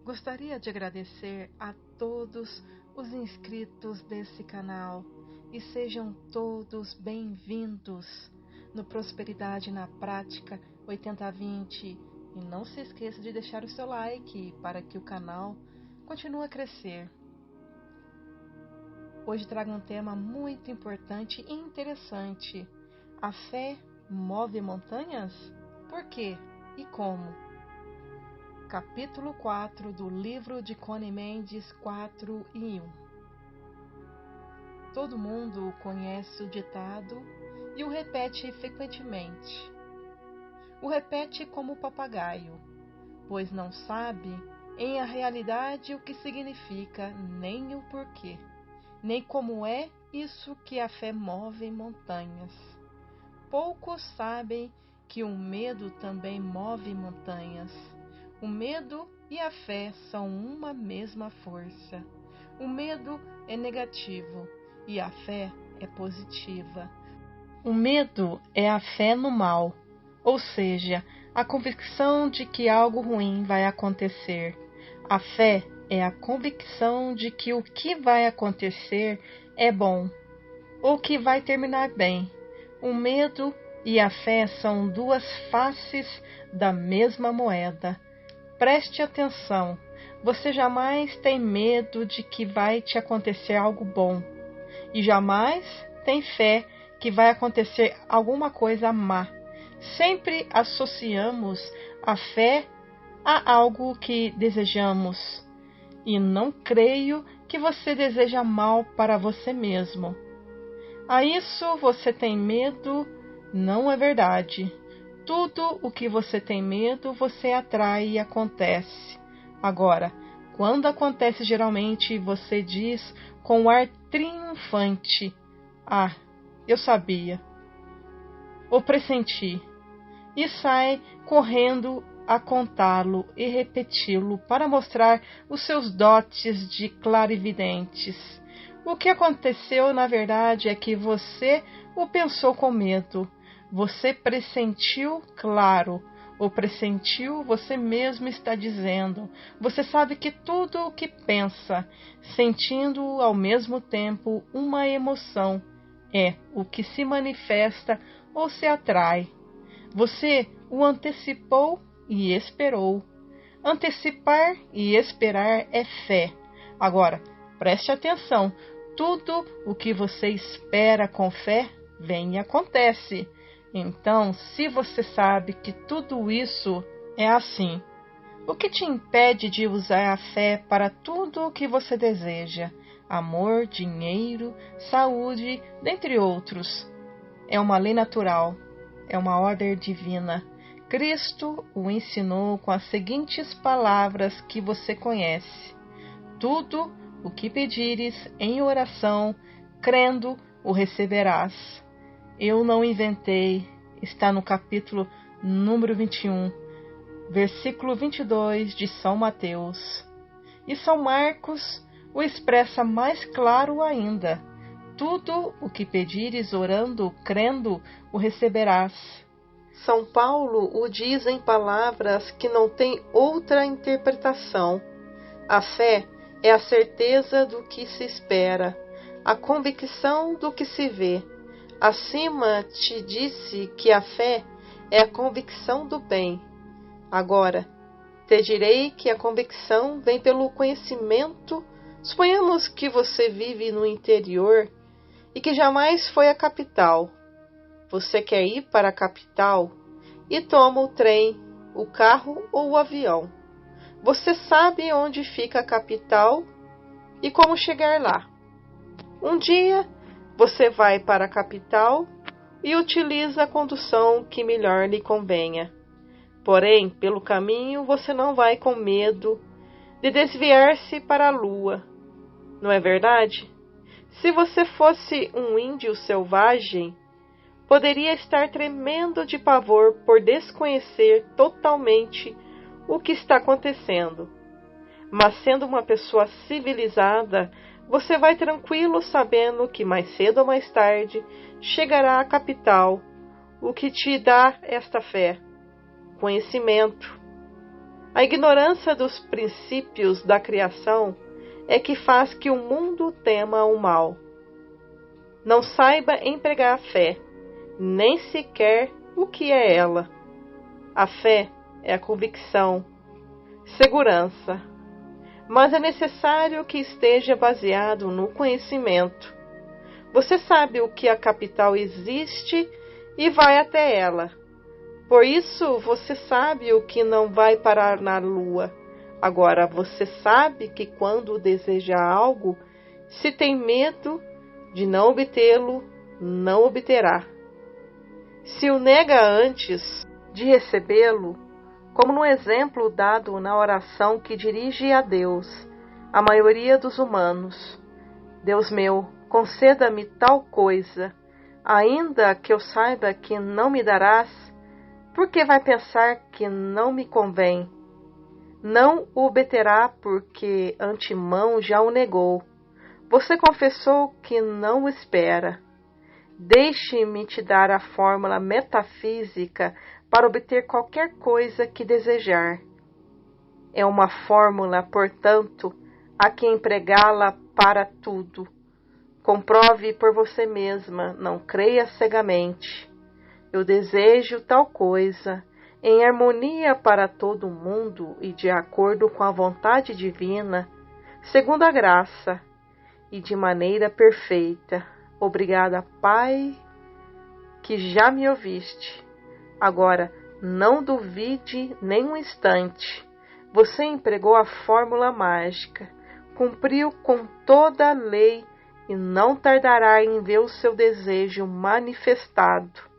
Gostaria de agradecer a todos os inscritos desse canal e sejam todos bem-vindos no Prosperidade na Prática 80/20. E não se esqueça de deixar o seu like para que o canal continue a crescer. Hoje trago um tema muito importante e interessante. A fé move montanhas? Por quê e como? Capítulo 4 do livro de Connie Mendes 4 e 1. Todo mundo conhece o ditado e o repete frequentemente. O repete como papagaio, pois não sabe em a realidade o que significa, nem o porquê, nem como é isso que a fé move montanhas. Poucos sabem que o medo também move montanhas. O medo e a fé são uma mesma força. O medo é negativo e a fé é positiva. O medo é a fé no mal, ou seja, a convicção de que algo ruim vai acontecer. A fé é a convicção de que o que vai acontecer é bom, ou que vai terminar bem. O medo e a fé são duas faces da mesma moeda. Preste atenção, você jamais tem medo de que vai te acontecer algo bom e jamais tem fé que vai acontecer alguma coisa má. Sempre associamos a fé a algo que desejamos e não creio que você deseja mal para você mesmo. A isso você tem medo? Não é verdade. Tudo o que você tem medo, você atrai e acontece. Agora, quando acontece geralmente, você diz com um ar triunfante: "Ah, eu sabia", ou pressenti, e sai correndo a contá-lo e repeti-lo para mostrar os seus dotes de clarividentes. O que aconteceu, na verdade, é que você o pensou com medo. Você pressentiu, claro, ou pressentiu, você mesmo está dizendo. Você sabe que tudo o que pensa, sentindo ao mesmo tempo uma emoção, é o que se manifesta ou se atrai. Você o antecipou e esperou. Antecipar e esperar é fé. Agora, preste atenção. Tudo o que você espera com fé vem e acontece. Então, se você sabe que tudo isso é assim, o que te impede de usar a fé para tudo o que você deseja? Amor, dinheiro, saúde, dentre outros. É uma lei natural, é uma ordem divina. Cristo o ensinou com as seguintes palavras que você conhece: tudo o que pedires em oração, crendo, o receberás. Eu não inventei, está no capítulo número 21, versículo 22 de São Mateus. E São Marcos o expressa mais claro ainda: tudo o que pedires orando, crendo, o receberás. São Paulo o diz em palavras que não têm outra interpretação. A fé é a certeza do que se espera, a convicção do que se vê. Acima te disse que a fé é a convicção do bem. Agora, te direi que a convicção vem pelo conhecimento. Suponhamos que você vive no interior e que jamais foi à capital. Você quer ir para a capital e toma o trem, o carro ou o avião. Você sabe onde fica a capital e como chegar lá. Um dia, você vai para a capital e utiliza a condução que melhor lhe convenha. Porém, pelo caminho, você não vai com medo de desviar-se para a lua. Não é verdade? Se você fosse um índio selvagem, poderia estar tremendo de pavor por desconhecer totalmente o que está acontecendo. Mas sendo uma pessoa civilizada, você vai tranquilo sabendo que mais cedo ou mais tarde chegará à capital. O que te dá esta fé? Conhecimento. A ignorância dos princípios da criação é que faz que o mundo tema o mal. Não saiba empregar a fé, nem sequer o que é ela. A fé é a convicção, segurança, mas é necessário que esteja baseado no conhecimento. Você sabe o que a capital existe e vai até ela. Por isso, você sabe o que não vai parar na lua. Agora, você sabe que quando deseja algo, se tem medo de não obtê-lo, não obterá. Se o nega antes de recebê-lo, como no exemplo dado na oração que dirige a Deus, a maioria dos humanos: Deus meu, conceda-me tal coisa, ainda que eu saiba que não me darás, porque vai pensar que não me convém. Não o obterá porque antemão já o negou. Você confessou que não o espera. Deixe-me te dar a fórmula metafísica para obter qualquer coisa que desejar. É uma fórmula, portanto, há que empregá-la para tudo. Comprove por você mesma, não creia cegamente. Eu desejo tal coisa, em harmonia para todo mundo e de acordo com a vontade divina, segundo a graça, e de maneira perfeita. Obrigada, Pai, que já me ouviste. Agora, não duvide nem um instante. Você empregou a fórmula mágica, cumpriu com toda a lei e não tardará em ver o seu desejo manifestado.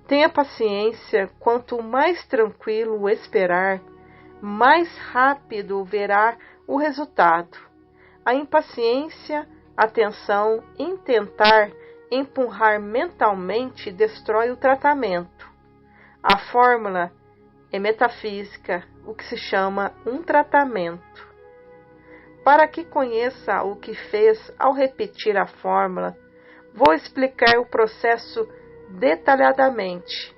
Tenha paciência, quanto mais tranquilo esperar, mais rápido verá o resultado. A impaciência, a tensão em tentar empurrar mentalmente destrói o tratamento. A fórmula é metafísica, o que se chama um tratamento. Para que conheça o que fez ao repetir a fórmula, vou explicar o processo detalhadamente.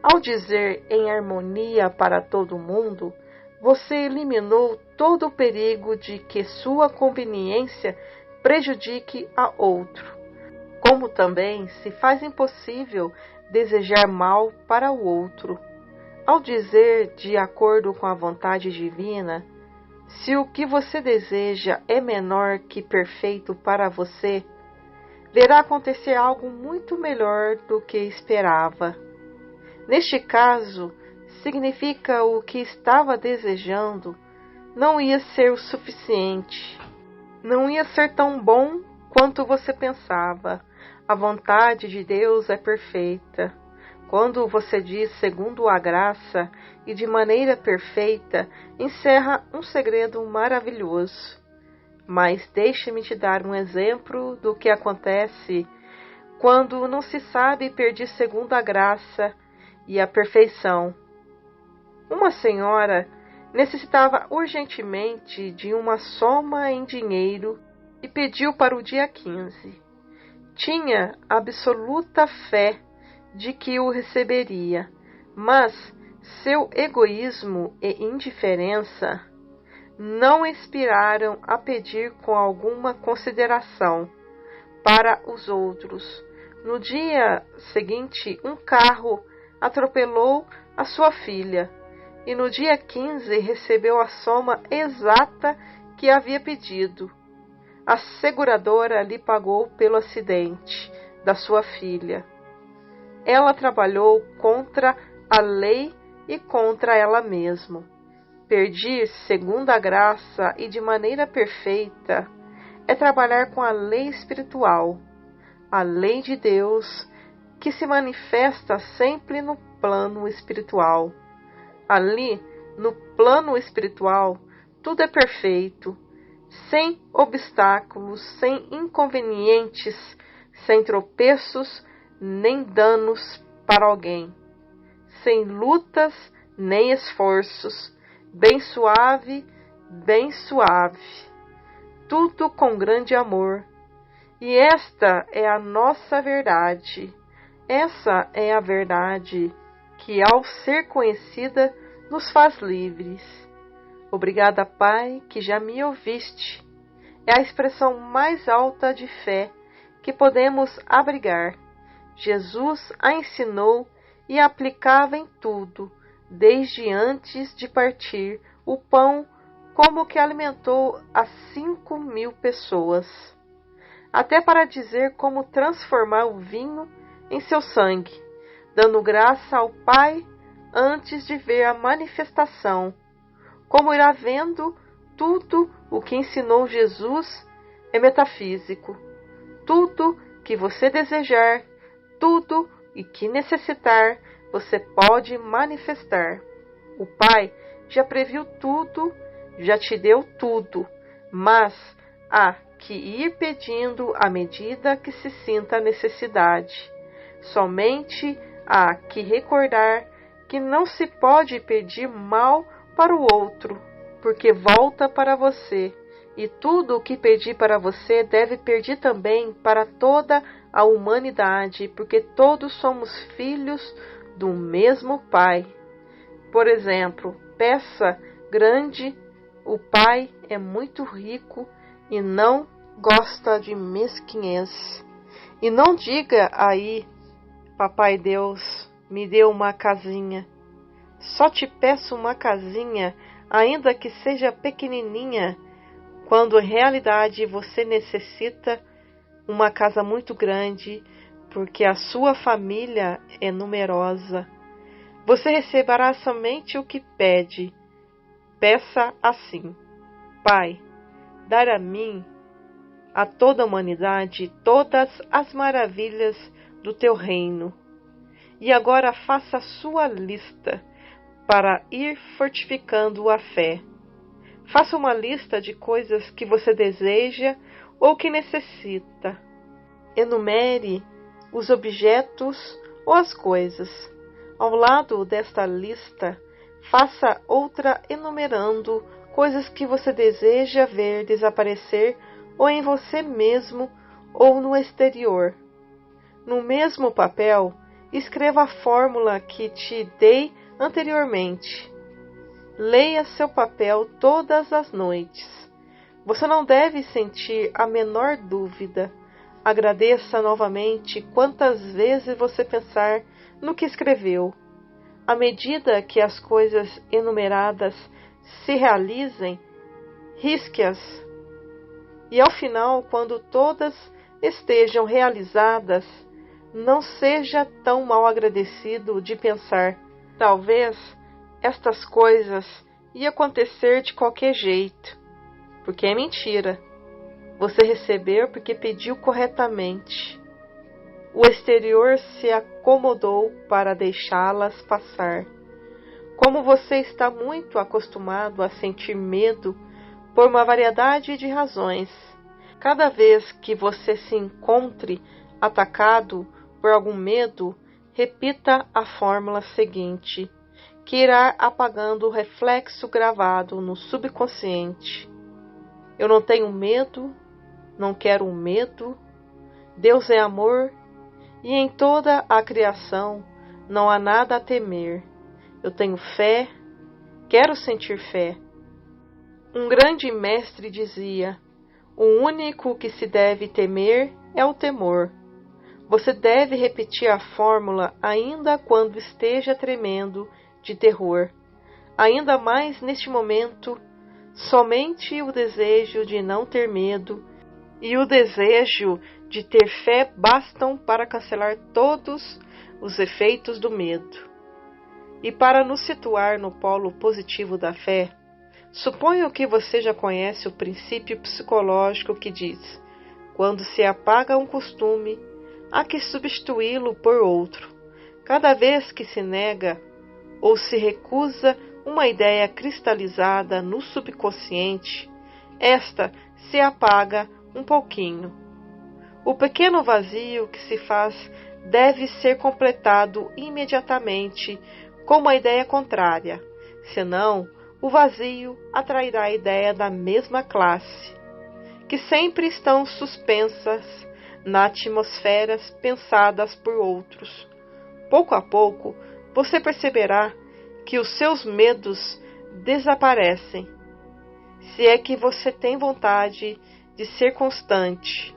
Ao dizer em harmonia para todo mundo, você eliminou todo o perigo de que sua conveniência prejudique a outro, como também se faz impossível desejar mal para o outro. Ao dizer de acordo com a vontade divina, se o que você deseja é menor que perfeito para você, verá acontecer algo muito melhor do que esperava. Neste caso, significa o que estava desejando não ia ser o suficiente. Não ia ser tão bom quanto você pensava. A vontade de Deus é perfeita. Quando você diz segundo a graça e de maneira perfeita, encerra um segredo maravilhoso. Mas deixe-me te dar um exemplo do que acontece quando não se sabe pedir segundo a graça e a perfeição. Uma senhora necessitava urgentemente de uma soma em dinheiro e pediu para o dia 15. Tinha absoluta fé de que o receberia, mas seu egoísmo e indiferença não inspiraram a pedir com alguma consideração para os outros. No dia seguinte, um carro atropelou a sua filha e no dia 15 recebeu a soma exata que havia pedido. A seguradora lhe pagou pelo acidente da sua filha. Ela trabalhou contra a lei e contra ela mesma. Pedir segundo a graça e de maneira perfeita é trabalhar com a lei espiritual, a lei de Deus, que se manifesta sempre no plano espiritual. Ali, no plano espiritual, tudo é perfeito, sem obstáculos, sem inconvenientes, sem tropeços, nem danos para alguém, sem lutas, nem esforços, bem suave, tudo com grande amor. E esta é a nossa verdade. Essa é a verdade que, ao ser conhecida, nos faz livres. Obrigada, Pai, que já me ouviste. É a expressão mais alta de fé que podemos abrigar. Jesus a ensinou e a aplicava em tudo, desde antes de partir o pão, como que alimentou as 5.000 pessoas, até para dizer como transformar o vinho em seu sangue, dando graça ao Pai antes de ver a manifestação. Como irá vendo, tudo o que ensinou Jesus é metafísico. Tudo que você desejar, tudo e que necessitar, você pode manifestar. O Pai já previu tudo, já te deu tudo, mas há que ir pedindo à medida que se sinta a necessidade. Somente há que recordar que não se pode pedir mal para o outro, porque volta para você, e tudo o que pedir para você deve pedir também para toda a humanidade, porque todos somos filhos do mesmo Pai. Por exemplo, peça grande, o Pai é muito rico e não gosta de mesquinhez. E não diga aí, Papai Deus, me deu uma casinha. Só te peço uma casinha, ainda que seja pequenininha, quando em realidade você necessita uma casa muito grande, porque a sua família é numerosa. Você receberá somente o que pede. Peça assim: Pai, dar a mim, a toda a humanidade, todas as maravilhas do teu reino. E agora faça a sua lista para ir fortificando a fé. Faça uma lista de coisas que você deseja ou que necessita. Enumere os objetos ou as coisas. Ao lado desta lista, faça outra enumerando coisas que você deseja ver desaparecer ou em você mesmo ou no exterior. No mesmo papel, escreva a fórmula que te dei anteriormente. Leia seu papel todas as noites. Você não deve sentir a menor dúvida. Agradeça novamente quantas vezes você pensar no que escreveu. À medida que as coisas enumeradas se realizem, risque-as. E ao final, quando todas estejam realizadas, não seja tão mal agradecido de pensar: talvez estas coisas iam acontecer de qualquer jeito, porque é mentira. Você recebeu porque pediu corretamente. O exterior se acomodou para deixá-las passar. Como você está muito acostumado a sentir medo por uma variedade de razões, cada vez que você se encontre atacado por algum medo, repita a fórmula seguinte, que irá apagando o reflexo gravado no subconsciente. Eu não tenho medo, não quero medo, Deus é amor e em toda a criação não há nada a temer. Eu tenho fé, quero sentir fé. Um grande mestre dizia: o único que se deve temer é o temor. Você deve repetir a fórmula ainda quando esteja tremendo de terror. Ainda mais neste momento, somente o desejo de não ter medo e o desejo de ter fé bastam para cancelar todos os efeitos do medo. E para nos situar no polo positivo da fé, suponho que você já conhece o princípio psicológico que diz: quando se apaga um costume, há que substituí-lo por outro. Cada vez que se nega ou se recusa uma ideia cristalizada no subconsciente, esta se apaga um pouquinho. O pequeno vazio que se faz deve ser completado imediatamente com uma ideia contrária, senão o vazio atrairá a ideia da mesma classe, que sempre estão suspensas na atmosferas pensadas por outros. Pouco a pouco, você perceberá que os seus medos desaparecem. Se é que você tem vontade de ser constante,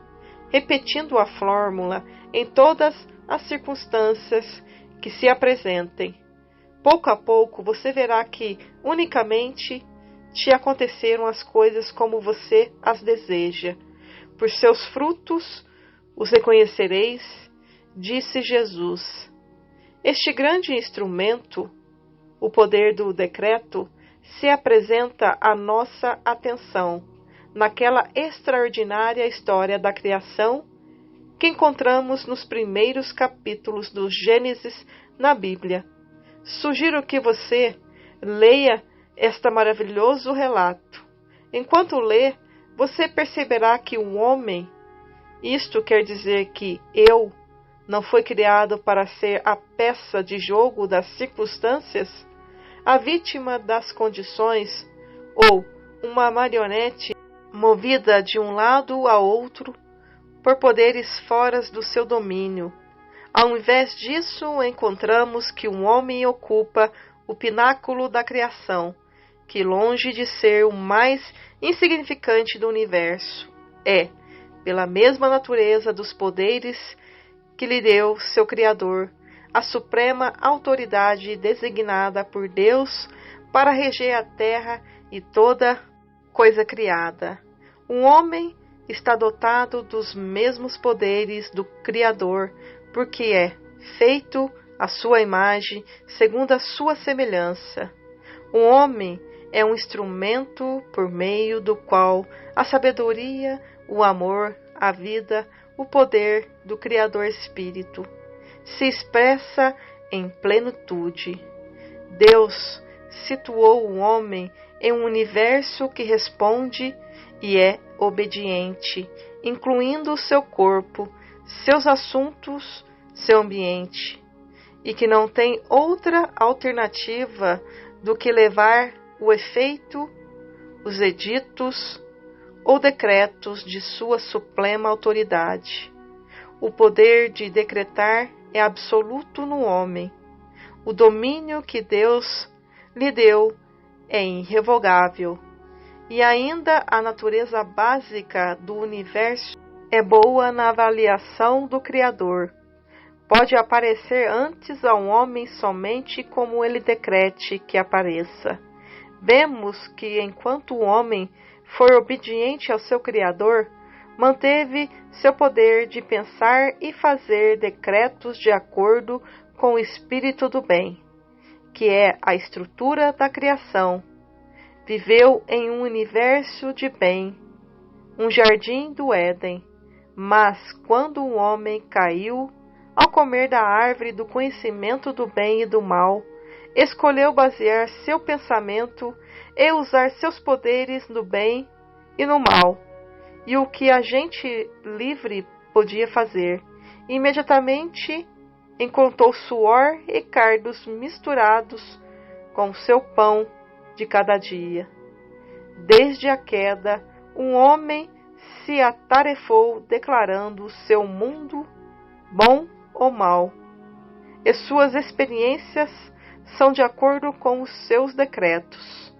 repetindo a fórmula em todas as circunstâncias que se apresentem, pouco a pouco você verá que unicamente te aconteceram as coisas como você as deseja. Por seus frutos os reconhecereis, disse Jesus. Este grande instrumento, o poder do decreto, se apresenta à nossa atenção naquela extraordinária história da criação que encontramos nos primeiros capítulos do Gênesis na Bíblia. Sugiro que você leia este maravilhoso relato. Enquanto lê, você perceberá que o homem, isto quer dizer que eu, não foi criado para ser a peça de jogo das circunstâncias, a vítima das condições ou uma marionete movida de um lado a outro por poderes fora do seu domínio. Ao invés disso, encontramos que o homem ocupa o pináculo da criação, que longe de ser o mais insignificante do universo, é, pela mesma natureza dos poderes que lhe deu seu Criador, a suprema autoridade designada por Deus para reger a terra e toda coisa criada. O homem está dotado dos mesmos poderes do Criador, porque é feito à sua imagem, segundo a sua semelhança. O homem é um instrumento por meio do qual a sabedoria, o amor, a vida, o poder do Criador Espírito se expressa em plenitude. Deus situou o homem em um universo que responde e é obediente, incluindo seu corpo, seus assuntos, seu ambiente, e que não tem outra alternativa do que levar o efeito, os editos ou decretos de sua suprema autoridade. O poder de decretar é absoluto no homem. O domínio que Deus lhe deu é irrevogável. E ainda a natureza básica do universo é boa na avaliação do Criador. Pode aparecer antes ao homem somente como ele decrete que apareça. Vemos que enquanto o homem for obediente ao seu Criador, manteve seu poder de pensar e fazer decretos de acordo com o espírito do bem, que é a estrutura da criação. Viveu em um universo de bem, um jardim do Éden, mas quando o homem caiu, ao comer da árvore do conhecimento do bem e do mal, escolheu basear seu pensamento e usar seus poderes no bem e no mal, e o que a gente livre podia fazer. Imediatamente encontrou suor e cardos misturados com o seu pão de cada dia. Desde a queda, um homem se atarefou declarando seu mundo bom ou mal, e suas experiências são de acordo com os seus decretos.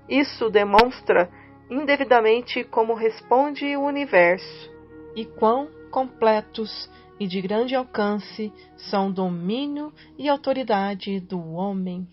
Isso demonstra indevidamente como responde o universo e quão completos e de grande alcance são o domínio e autoridade do homem.